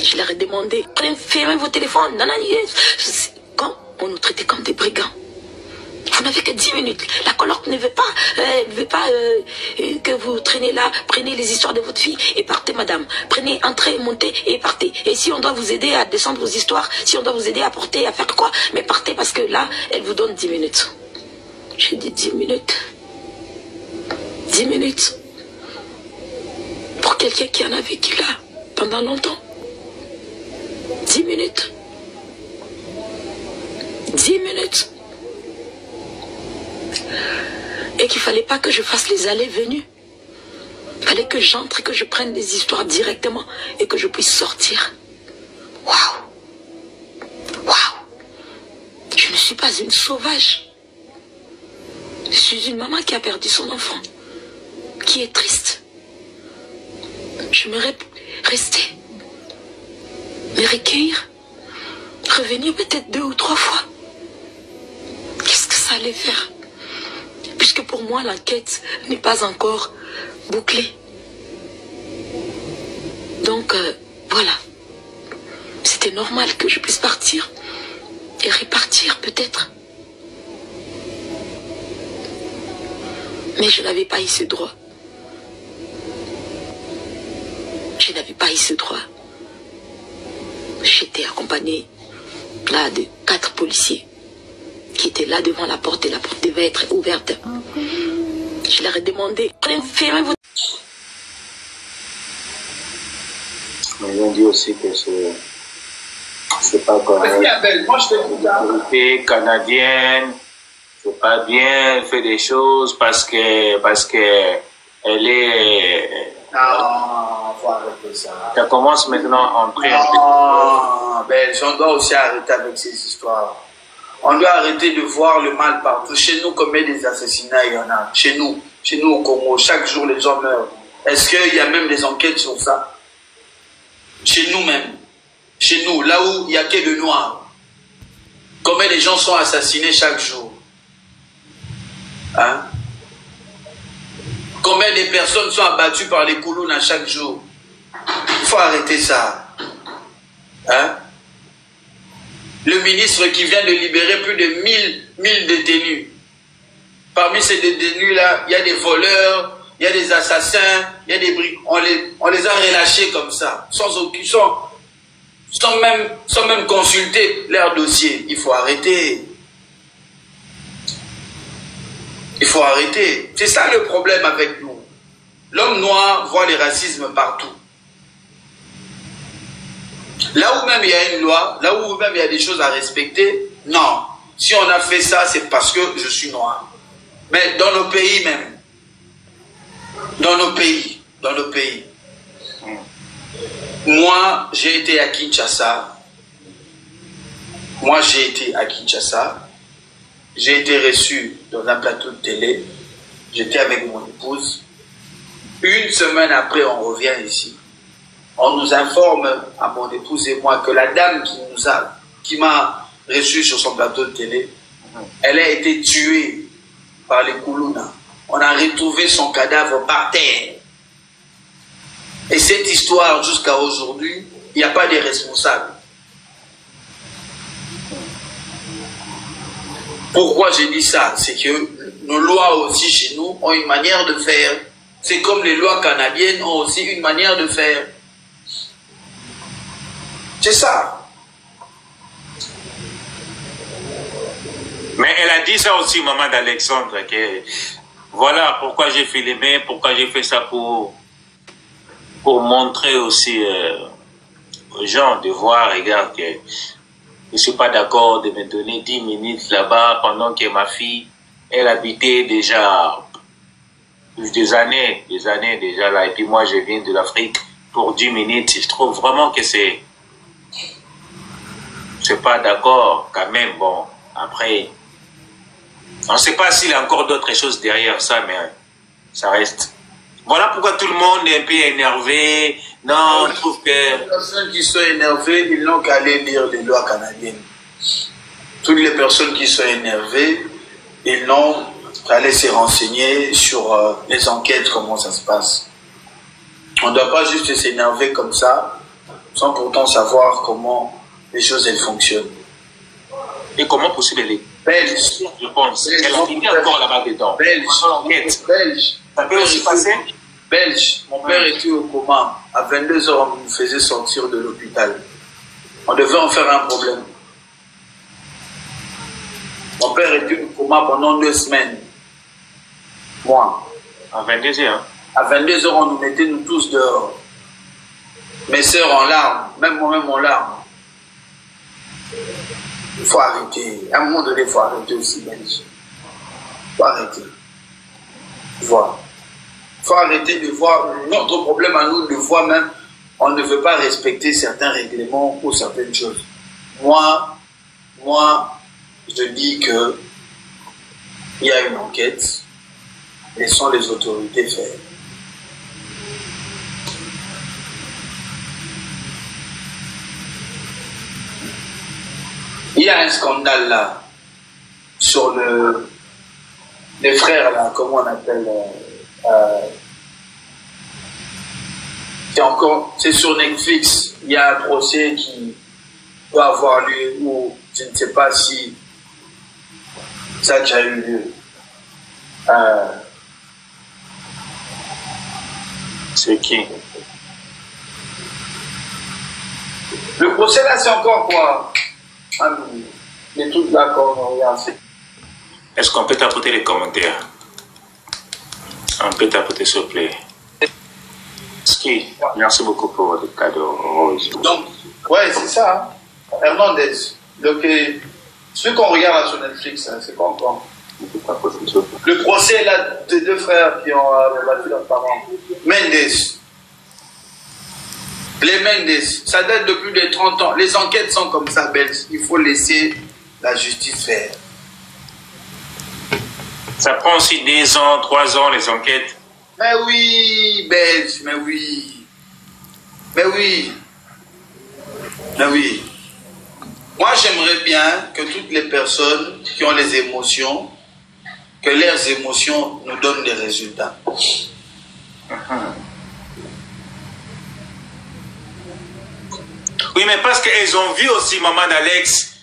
Je leur ai demandé, fermez vos téléphones. Quand on nous traitait comme des brigands. Vous n'avez que 10 minutes. La coloc ne veut pas, que vous traînez là. Prenez les histoires de votre fille et partez, madame. Prenez, entrez, montez et partez. Et si on doit vous aider à descendre vos histoires, si on doit vous aider à porter, à faire quoi, mais partez parce que là, elle vous donne 10 minutes. J'ai dit 10 minutes. 10 minutes. Pour quelqu'un qui en a vécu là pendant longtemps. 10 minutes. 10 minutes. Et qu'il ne fallait pas que je fasse les allées-venues. Il fallait que j'entre et que je prenne des histoires directement et que je puisse sortir. Waouh! Waouh! Je ne suis pas une sauvage. Je suis une maman qui a perdu son enfant, qui est triste. J'aimerais rester, me recueillir, revenir peut-être 2 ou 3 fois. Qu'est-ce que ça allait faire? Puisque pour moi, l'enquête n'est pas encore bouclée. Donc, voilà. C'était normal que je puisse partir et repartir peut-être. Mais je n'avais pas eu ce droit. Je n'avais pas eu ce droit. J'étais accompagnée là de 4 policiers qui étaient là devant la porte et la porte devait être ouverte. Je leur ai demandé, fermez vos... Mais ils ont dit aussi que c'est pas correct. L'autorité canadienne, c'est pas bien, elle fait des choses parce que elle est... Non, faut arrêter ça. Ça commence maintenant à entrer. Non, ben, on doit aussi arrêter avec ces histoires. On doit arrêter de voir le mal partout. Chez nous, combien des assassinats il y en a? Chez nous au Congo, chaque jour les gens meurent. Est-ce qu'il y a même des enquêtes sur ça? Chez nous même. Chez nous, là où il n'y a que le noir. Combien de gens sont assassinés chaque jour? Hein? Combien de personnes sont abattues par les Koulounas chaque jour? Il faut arrêter ça. Hein? Le ministre qui vient de libérer plus de 1000 détenus. Parmi ces détenus-là, il y a des voleurs, il y a des assassins, il y a des brigands. On les a relâchés comme ça, sans même consulter leur dossier. Il faut arrêter. Il faut arrêter. C'est ça le problème avec nous. L'homme noir voit le racisme partout. Là où même il y a une loi, là où même il y a des choses à respecter, non. Si on a fait ça, c'est parce que je suis noir. Mais dans nos pays même, dans nos pays, moi j'ai été à Kinshasa, j'ai été reçu dans un plateau de télé, j'étais avec mon épouse, 1 semaine après on revient ici. On nous informe, à mon épouse et moi, que la dame qui m'a reçu sur son plateau de télé, elle a été tuée par les Koulounas. On a retrouvé son cadavre par terre. Et cette histoire, jusqu'à aujourd'hui, il n'y a pas de responsable. Pourquoi j'ai dit ça? C'est que nos lois aussi chez nous ont une manière de faire. C'est comme les lois canadiennes ont aussi une manière de faire. C'est ça. Mais elle a dit ça aussi, maman d'Alexandre, que voilà pourquoi j'ai filmé, pourquoi j'ai fait ça pour montrer aussi aux gens de voir, regarde, que je ne suis pas d'accord de me donner 10 minutes là-bas pendant que ma fille, elle habitait déjà des années déjà là, et puis moi je viens de l'Afrique pour 10 minutes. Je trouve vraiment que c'est pas d'accord quand même. Bon, après, on ne sait pas s'il y a encore d'autres choses derrière ça, mais ça reste. Voilà pourquoi tout le monde est un peu énervé. Non, on trouve que... Les personnes qui sont énervées, ils n'ont qu'à aller lire les lois canadiennes. Toutes les personnes qui sont énervées, ils n'ont qu'à aller se renseigner sur les enquêtes, comment ça se passe. On ne doit pas juste s'énerver comme ça. sans pourtant savoir comment les choses elles fonctionnent. Et comment possible elle est? Belge. Je pense. Elle a été encore là-bas dedans. Belge. Belge. Ça peut aussi passer? Belge. Mon père était au coma. À 22 heures, on nous faisait sortir de l'hôpital. On devait en faire un problème. Mon père était au coma pendant 2 semaines. Moi. À 22 heures. À 22 heures, on nous mettait nous tous dehors. Mes sœurs en larmes, même moi-même en larmes. Il faut arrêter. À un moment donné, il faut arrêter aussi, Belge. Il faut arrêter. Voilà. Il faut arrêter de voir. Notre problème à nous, de voir même, on ne veut pas respecter certains règlements ou certaines choses. Moi, je dis que il y a une enquête. Laissons les autorités faire. Il y a un scandale là, sur les frères là, comment on appelle, c'est sur Netflix, il y a un procès qui doit avoir lieu, ou je ne sais pas si ça a déjà eu lieu. C'est qui? Le procès là, c'est encore quoi? Les trucs là qu'on regarde. Est-ce qu'on peut tapoter les commentaires? On peut tapoter s'il vous plaît. Ski, merci beaucoup pour votre cadeau rose. Donc, ouais, c'est ça. Hein. Hernandez. Donc, ce qu'on regarde là sur Netflix, hein, c'est pas encore. Le procès là des 2 frères qui ont battu leurs parents. Mendes. Les Mendes, ça date de plus de 30 ans. Les enquêtes sont comme ça, Belge. Il faut laisser la justice faire. Ça prend aussi 2 ans, 3 ans, les enquêtes. Mais oui, Belge, mais oui. Mais oui. Mais oui. Moi, j'aimerais bien que toutes les personnes qui ont les émotions, que leurs émotions nous donnent des résultats. Oui, mais parce qu'elles ont vu aussi maman d'Alex.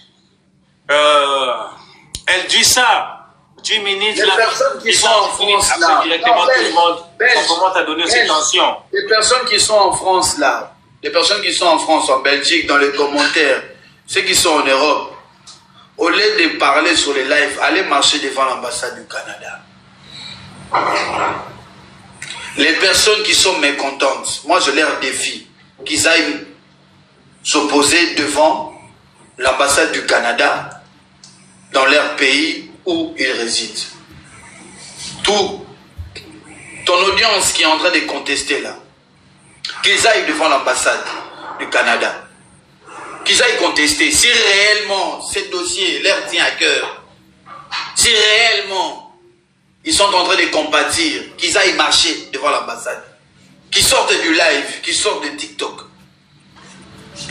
Elle dit ça. 10 minutes Les là. personnes qui sont en France là. Directement, tout le monde. On commence à donner ses tensions. Les personnes qui sont en France là. Les personnes qui sont en France, en Belgique, dans les commentaires. Ceux qui sont en Europe. Au lieu de parler sur les lives, allez marcher devant l'ambassade du Canada. Les personnes qui sont mécontentes, moi je leur défie qu'ils aillent s'opposer devant l'ambassade du Canada dans leur pays où ils résident. Tout ton audience qui est en train de contester là, qu'ils aillent devant l'ambassade du Canada, qu'ils aillent contester si réellement ce dossier leur tient à cœur, si réellement ils sont en train de compatir, qu'ils aillent marcher devant l'ambassade, qu'ils sortent du live, qu'ils sortent de TikTok,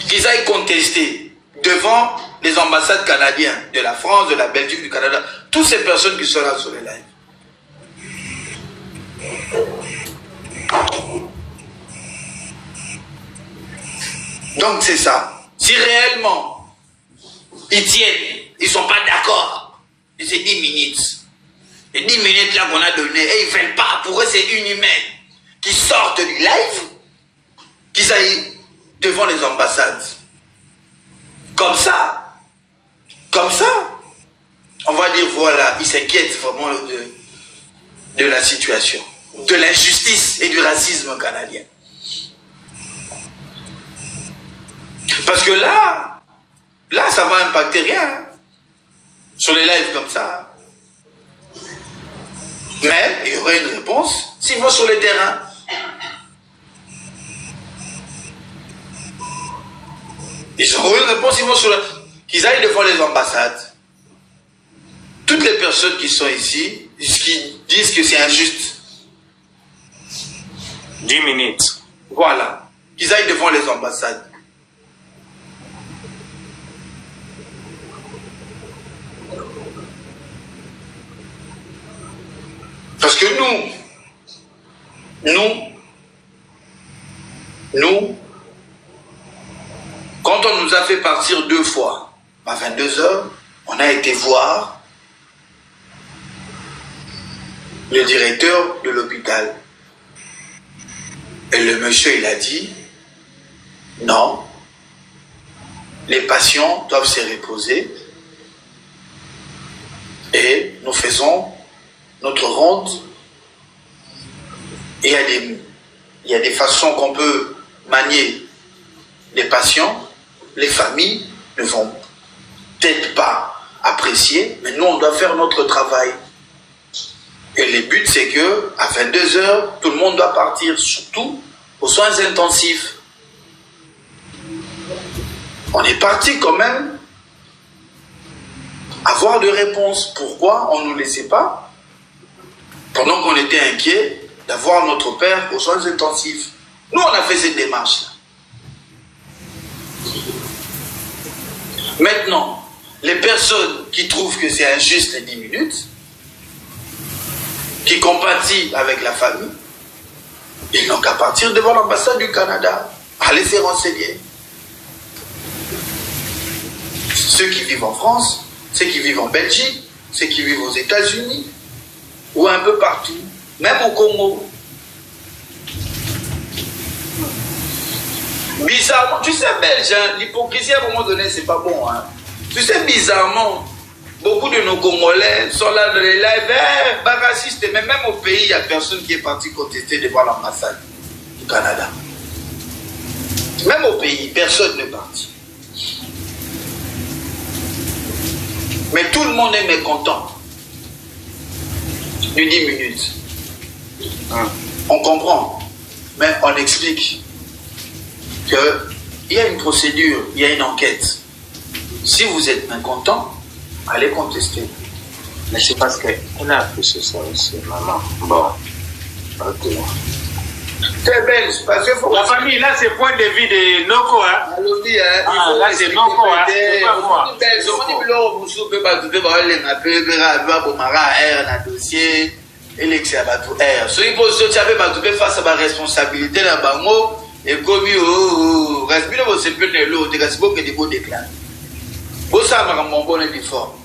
qu'ils aillent contester devant les ambassades canadiennes, de la France, de la Belgique, du Canada, toutes ces personnes qui sont là sur les lives. Donc c'est ça. Si réellement ils tiennent, ils ne sont pas d'accord, c'est 10 minutes. Les 10 minutes là qu'on a donné, et ils ne veulent pas, pour eux c'est inhumain, qu'ils sortent du live, qu'ils aillent devant les ambassades. Comme ça, on va dire voilà, ils s'inquiètent vraiment de la situation, de l'injustice et du racisme canadien. Parce que là, ça va impacter rien, hein, sur les lives comme ça. Mais il y aurait une réponse s'ils vont sur le terrain. Ils auront une réponse s'ils vont sur le... Qu'ils aillent devant les ambassades. Toutes les personnes qui sont ici, qui disent que c'est injuste. 10 minutes. Voilà. Qu'ils aillent devant les ambassades. Parce que nous, Quand on nous a fait partir 2 fois, à 22 h, on a été voir le directeur de l'hôpital. Et le monsieur, il a dit, non, les patients doivent se reposer et nous faisons notre ronde. Et il y a des façons qu'on peut manier les patients. Les familles ne vont peut-être pas apprécier, mais nous, on doit faire notre travail. Et le but, c'est que à 22 h, tout le monde doit partir, surtout aux soins intensifs. On est parti quand même avoir de réponses. Pourquoi on ne nous laissait pas, pendant qu'on était inquiet, d'avoir notre père aux soins intensifs? Nous, on a fait cette démarche-là. Maintenant, les personnes qui trouvent que c'est injuste les 10 minutes, qui compatissent avec la famille, ils n'ont qu'à partir devant l'ambassade du Canada, aller se renseigner. Ceux qui vivent en France, ceux qui vivent en Belgique, ceux qui vivent aux États-Unis, ou un peu partout, même au Congo. Bizarrement, tu sais, Belge, hein, l'hypocrisie à un moment donné, c'est pas bon. Hein. Tu sais, bizarrement, beaucoup de nos Congolais sont là dans les lives, pas racistes, mais même au pays, il n'y a personne qui est parti contester devant l'ambassade du Canada. Même au pays, personne n'est parti. Mais tout le monde est mécontent du 10 minutes. On comprend, mais on explique qu'il y a une procédure, il y a une enquête. Si vous êtes mécontent, allez contester. Mais c'est parce qu'on a poussé ça aussi, maman. Bon, ok. C'est belge, parce que faut... La famille, là, c'est point de vue de Noko, hein. Allons-y, hein. Ah, là, c'est Noko, hein. C'est pas moi. Dossier, élection à Batou R. Ceux qui posent ça face à ma responsabilité là, bango, et comme respire vos épaules de l'eau, c'est bon que des beaux déclats. Vous savez, mon bon effort.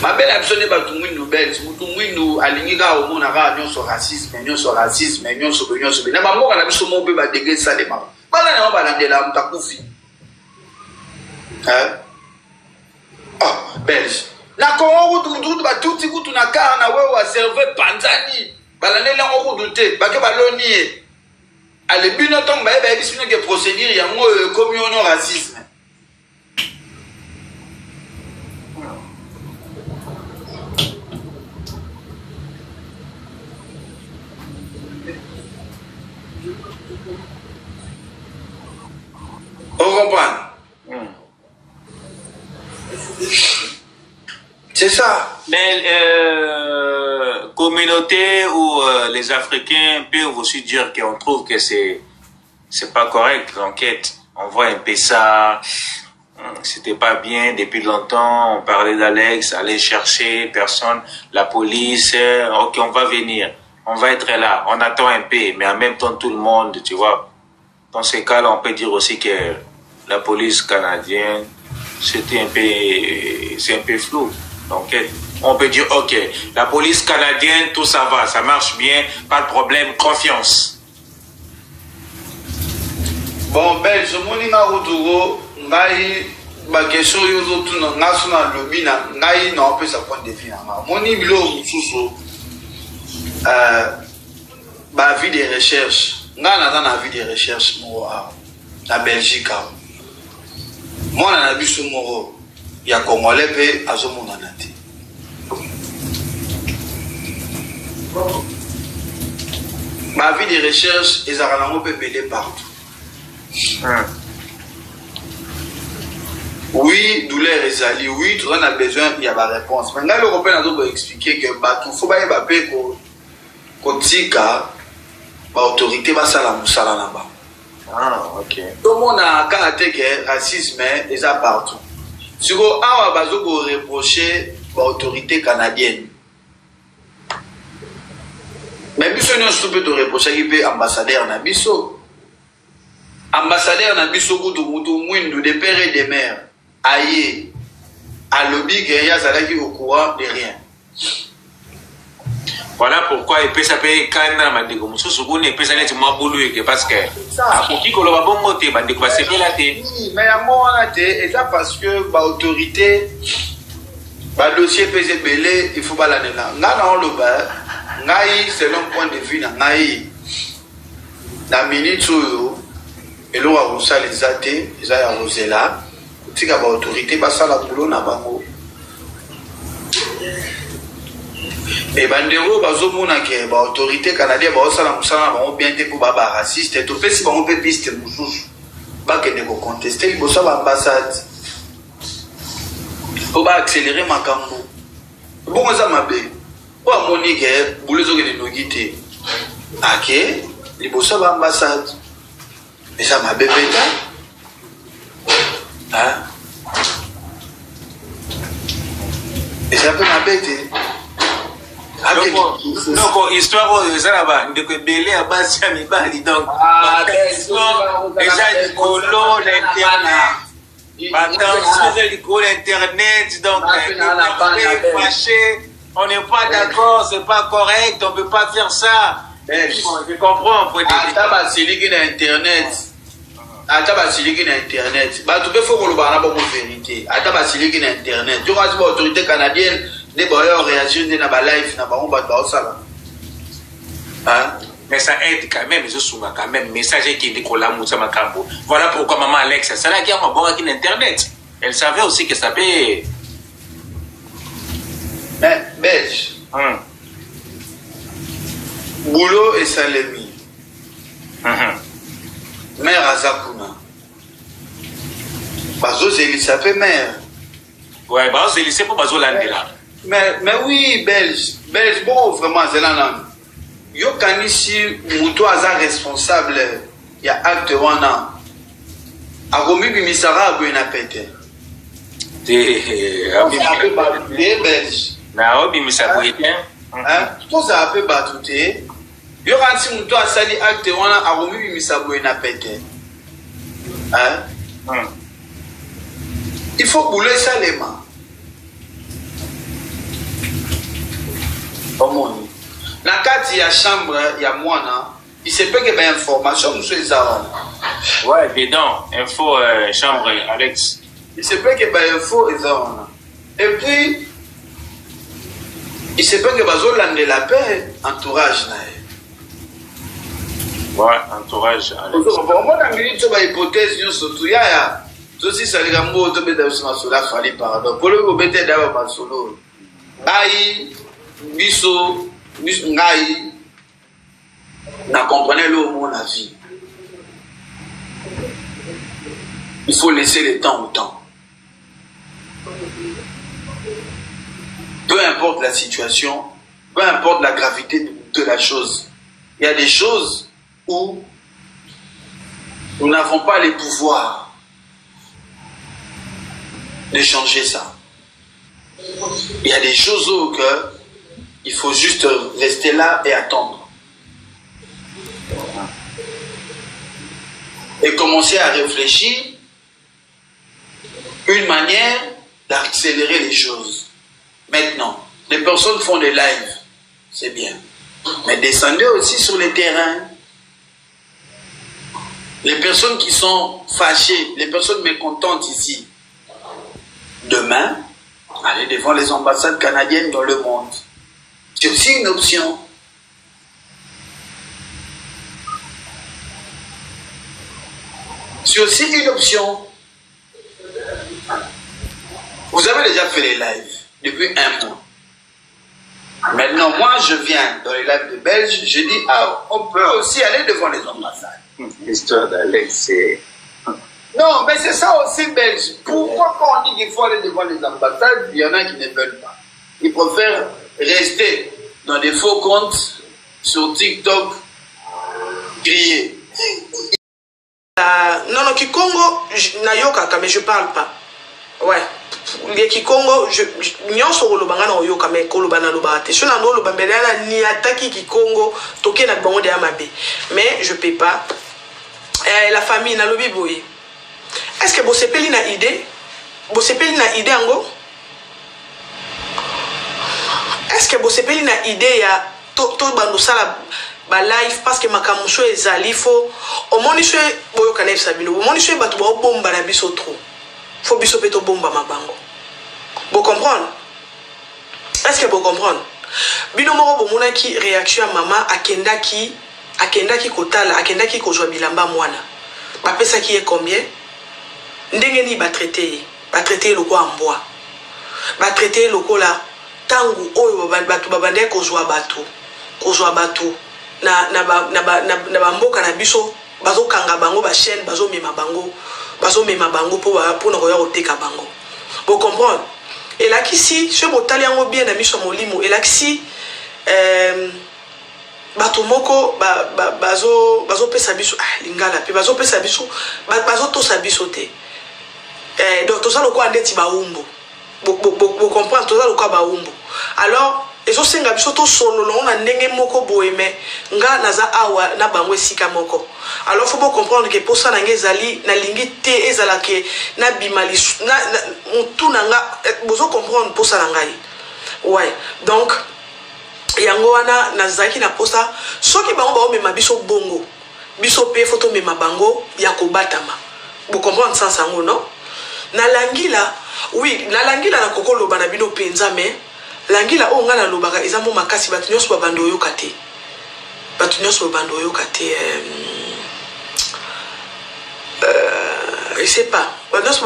Ma belle absolue pas tout le monde belle, tout le monde aligné au monde arabe, nous sur racisme, nous sur racisme, nous sur nous sur. Na maman quand la mission mon bébé dégué ça les mamans. Pas là on va dans de la mtakoufi. Hein? Ah, belge. Na Congo tout ba tout petit coup na car na wewe serve panzani. Balane la on douter, ba ke baloni. Ale bino tong ba ba biso que procédure ya mo comme on racisme. On comprend. C'est ça. Mais communauté où les Africains peuvent aussi dire qu'on trouve que c'est pas correct l'enquête. On voit un peu ça. C'était pas bien depuis longtemps. On parlait d'Alex, aller chercher personne, la police. Ok, on va venir. On va être là. On attend un peu, mais en même temps tout le monde, tu vois. Dans ces cas-là, on peut dire aussi que la police canadienne, c'est un peu flou. Donc, on peut dire, ok, la police canadienne, tout ça va, ça marche bien, pas de problème, confiance. Bon, ben, je m'en ai marre ma question, tout le lobby, on peut s'apprendre des filles. Mon niveau, ma vie de recherche, dans la vie de recherche, la Belgique, moi, on a vu ce mot, il y a Congolais, à ce moment là. Ma vie de recherche, ils ont pédé partout. Oui, douleur et sali, oui, tout le monde a besoin, il y a ma réponse. Maintenant, l'Européen a expliqué que il faut pas y aller l'autorité va ça là-bas. Ah, ok. Tout le monde a caractère que racisme est partout. Si vous avez reproché l'autorité canadienne, mais si vous avez reproché l'ambassadeur Nabiso, ambassadeur na biso kutu mwindu de père et de mère aye à lobby que yazalaki au courant de rien. Voilà pourquoi il peut s'appeler Kana Mandiko Moussou Goune et peut s'aller sur Maboulou parce que pour qui qu'on va bon côté Mandiko va se faire la tête. Mais à moi on a été et ça parce que bah autorité bah dossier pesé belé il faut pas l'année là. Ngana on le bat ngai selon point de vue ngai na minute yo et l'on a reçu les athées ils a arrosé là tu ka ba autorité ba sala boulot na bango. Et bandero bazo mona ke ba autorité canadienne ba osala musala ba bien te pour ba raciste et to pesi ba on peut piste mususu ba ke ne ko contester il bossa ba ambassade pour ba accélérer makambo bon ça mabe pour monique boulot zo ke ne nogité aké il bossa ba ambassade et ça mabe beta hein et ça peut m'abêter. Donc, histoire de ça, de que Belé a bas à mi bali, donc, déjà, du colo, l'internet, l'internet, donc, on n'est pas d'accord, c'est pas correct, on peut pas faire ça. Je comprends, on peut dire. Attends, c'est lié à Internet. Attends, c'est lié à Internet. Bah, tu peux faire le bar, la vérité. Attends, c'est lié à Internet. Tu vois, l'autorité canadienne. Des boyaux réagissent dans la live, dans la mais ça aide quand même, je suis quand même message qui dit qu'on l'a moussé ma cambo. Voilà pourquoi maman Alex, c'est là qui a un bon avec Internet. Elle savait aussi que ça peut. Mais belge. Boulot et Salemi. Mère Azakuna. Bazo Zélisapé mère. Ouais, Bazo Zélisapé pour Bazo Landela. Mais oui, belge, bon, vraiment, c'est là. Yo kanisi, mouto aza responsable, il y a acte wana. Agomi bimisara abouena pete. Belge. Na obi misabouete. Tout ça a peu batouté. Yo kanisi mouto asali acte wana, agomi bimisabouena pete. Il faut bouler ça les mains. La carte, il y a chambre, il y a moine. Il se peut qu'il y ait des informations, monsieur Zaron. Ouais, dedans, info, chambre, Alex. Il se peut qu'il y ait des infos, Zaron. Et puis, il se peut qu'il y ait de la paix, entourage. Ouais, entourage, Alex. Moi, dans la minute, il y a une hypothèse, surtout, il y a. Tout si ça les amours, tout le monde a fallu pardon. Pour le moment, il y a un solo. Aïe. Biso, ngai, n'a comprenait le mon avis. Il faut laisser le temps au temps. Peu importe la situation, peu importe la gravité de la chose, il y a des choses où nous n'avons pas les pouvoirs de changer ça. Il y a des choses où il faut juste rester là et attendre. Et commencer à réfléchir une manière d'accélérer les choses. Maintenant, les personnes font des lives, c'est bien. Mais descendez aussi sur le terrain. Les personnes qui sont fâchées, les personnes mécontentes ici, demain, allez devant les ambassades canadiennes dans le monde. C'est aussi une option. C'est aussi une option. Vous avez déjà fait les lives depuis un mois. Maintenant, moi, je viens dans les lives de Belge, je dis, ah, on peut aussi aller devant les ambassades. L'histoire d'Alex, c'est... Non, mais c'est ça aussi, Belge. Pourquoi quand on dit qu'il faut aller devant les ambassades, il y en a qui ne veulent pas. Ils préfèrent rester dans des faux comptes sur TikTok, crier. Non, non, Kikongo, Nayoka, mais je parle pas. Ouais. Les Kikongo, nyon soro lo banga na oyoka mais ko lo bana lo ba te. So na lo bambela na ni ataki Kikongo, toke na bango de amabe. Mais je peux pas. la famille na lobi boye. Est-ce que vous sepeli na idée? Vous sepeli na idée ango? Est-ce que vous sepeli na idée ya to bando sala ba life parce que makamusho ezali fo au monisho boyo kanef sabino au monisho batu ba bomba na biso trop. Faut biso peto bomba mabango. Vous comprenez? Est-ce que vous comprenez? Bino moko bomona ki réaction maman akendaki kotala akendaki kozwa bilamba mwana. Ba pesa ki est combien? Ndenge ni ba traiter loko amboa. Ba traiter loko la tangu oyo batu babande kozwa batu na mboka na biso bazo kanga bango ba chaîne bazo mema bango pour na koya oteka bango. Vous comprenez? Et là qui ce botali yango bien na miso molimo et là qui bato moko bazo pesa biso lingala pe bazo pesa biso bazo to sabiso te donc to ça le quoi ndeti ba umbo vous comprenez to ça le quoi ba umbo alors ezo senga biso to solo lo na ndenge moko boyeme nga naza awa na bango esika moko alors faut comprendre que pour ça na ngezali na lingi te ezala ke na bimali na mutu nanga bozo comprendre pour ça ngai ouais donc yango wana nazaki na posa soki bango ba mema biso bongo biso pe photo mema bango ya kobatama vous comprenez ça sango non na langila oui na langila na kokolo bana bino penza mais langila o ngana lobaka ezamo makasi batu nyonso babando yoka te je sais pas batu nyonso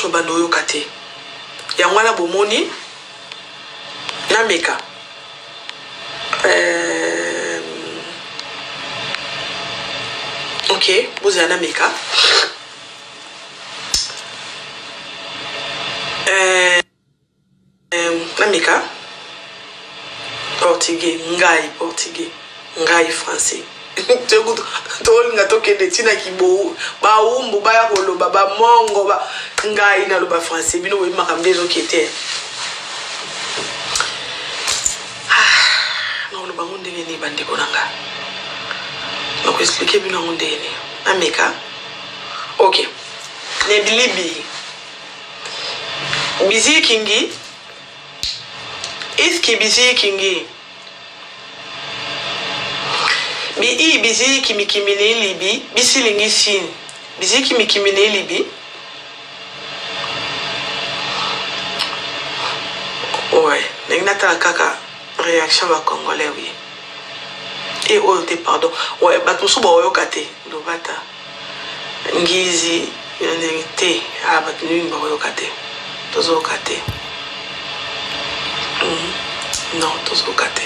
babando yoka te yango wana bomoni na meka ok vous avez na meka namika portugais ngai français tolinga tokende tina kibo ba umbu ba ya koloba ba mongo ba ngai na loba français bino we makambe ezokete non lo bango ndenge ni bande konanga donc expliquer bino ndenge namika ok ne bilibi bizi kingi iski bizi kingi bi bizi kimikimine libi bisilingi sin bizi kimikimine libi ouais n'engata kaka réaction va congolais oui et oh te pardon ouais batu suba oyokate do bata ngizi yonete batu ningo oyokate tozokate non tozokate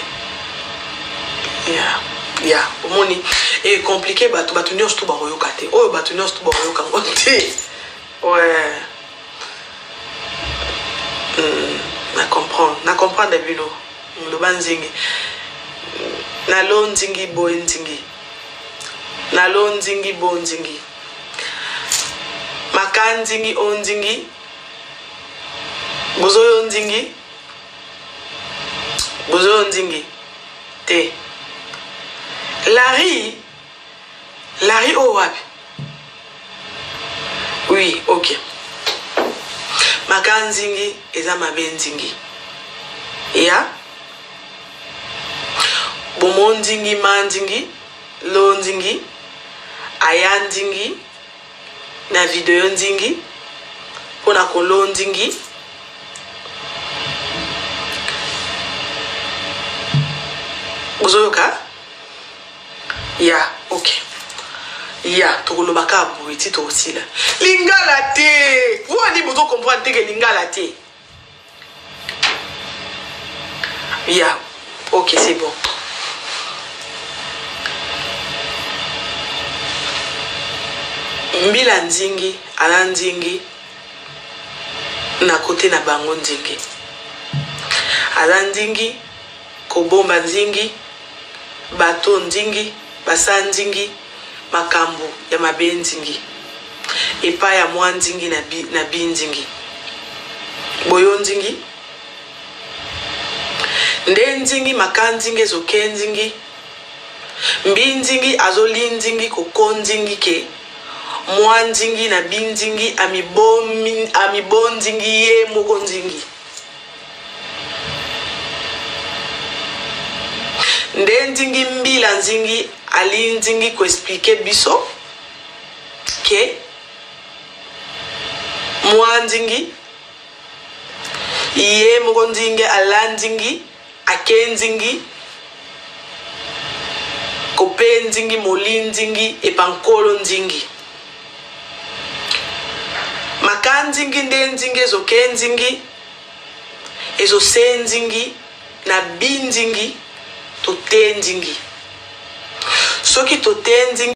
ya omoni et compliqué batu nyonso to bakoyokate oyo batu nyonso to bakoyokango te ouais na comprendre bino loba nzingi nalo nzingi boye nzingi nalo nzingi bo nzingi makanzingi onzingi bozoyo nzingi te Larry o wapi oui ok makanzingi eza mabenzingi ya bomonzingi manzingi lonzingi ayanzingi na video nzingi pona kolonzingi uzoyoka ya ok ya tokolobaka boye ti tokosila lingala te wani bozo comprendre te ke lingala te ya ok c'est bon mbila nzingi ala nzingi na kote na bango nzingi ala nzingi kobomba nzingi bato nzingi basa nzingi makambo ya mabe nzingi epa ya mwa nzingi na bi nzingi boyo nzingi nde nzingi maka nzingi ezoke nzingi mbinzingi azolinzingi kokonzingi ke mwanzingi na binzingi amibonzingi ye mokonzingi ndenzingi mbila nzingi alinzingi ko explique biso ke mwanzingi ye mokonzingi alanzingi akenzingi kopenzingi molinzingi epankolo nzingi makanzingi ndenzingi ezokenzingi ezosenzingi na binzingi totenzingi soki totenzingi